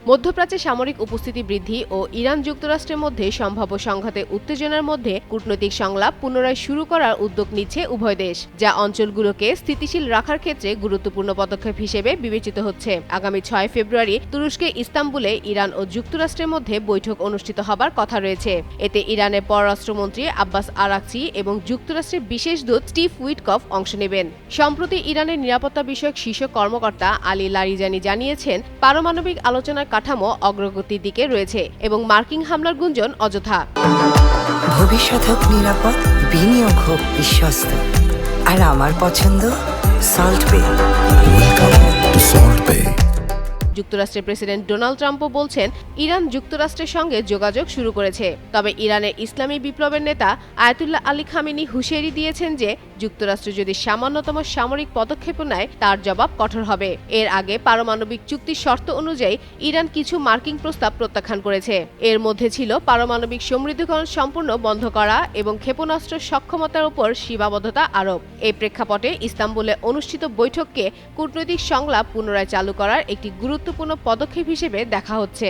মধ্যপ্রাচ্যে সামরিক উপস্থিতি বৃদ্ধি ও ইরান যুক্তরাষ্ট্রের মধ্যে সম্ভাব্য সংঘাতে উত্তেজনার মধ্যে কূটনৈতিক সংলাপ পুনরায় শুরু করার উদ্যোগ নিচ্ছে উভয় দেশ, যা অঞ্চলগুলোকে স্থিতিশীল রাখার ক্ষেত্রে গুরুত্বপূর্ণ পদক্ষেপ হিসেবে বিবেচিত হচ্ছে। আগামী 6 ফেব্রুয়ারি তুরস্কের ইস্তাম্বুলে ইরান ও যুক্তরাষ্ট্রের মধ্যে বৈঠক অনুষ্ঠিত হবার কথা রয়েছে। এতে ইরানের পররাষ্ট্রমন্ত্রী আব্বাস আরাকচি এবং যুক্তরাষ্ট্রের বিশেষ দূত স্টিভ উইটকফ অংশ নেবেন। সম্প্রতি ইরানের নিরাপত্তা বিষয়ক শীর্ষ কর্মকর্তা আলী লারিজানি জানিয়েছেন, পারমাণবিক আলোচনার কাঠামো অগ্রগতির দিকে রয়েছে এবং মার্কিন হামলার গুঞ্জন অযথা। ভবিষ্যৎ হোক নিরাপদ, বিনিয়োগ হোক বিশ্বস্ত, আর আমার পছন্দ সল্ট বে। ওয়েলকাম টু সল্ট বে। যুক্তরাষ্ট্রের প্রেসিডেন্ট ডোনাল্ড ট্রাম্পও বলছেন, ইরান যুক্তরাষ্ট্রের সঙ্গে যোগাযোগ শুরু করেছে। তবে ইরানের ইসলামী বিপ্লবের নেতা আয়াতুল্লাহ আলী খামেনি হুঁশিয়ারি দিয়েছেন যে যুক্তরাষ্ট্র যদি সামান্যতম সামরিক পদক্ষেপ নেয় তার জবাব কঠোর হবে। এর আগে পারমাণবিক চুক্তির শর্ত অনুযায়ী ইরান কিছু মার্কিন প্রস্তাব প্রত্যাখ্যান করেছে। এর মধ্যে ছিল পারমাণবিক সমৃদ্ধকরণ সম্পূর্ণ বন্ধ করা এবং ক্ষেপণাস্ত্র সক্ষমতার উপর সীমাবদ্ধতা আরোপ। এই প্রেক্ষাপটে ইস্তাম্বুলে অনুষ্ঠিত বৈঠককে কূটনৈতিক সংলাপ পুনরায় চালু করার একটি গুরুত্বপূর্ণ পদক্ষেপ হিসেবে দেখা হচ্ছে।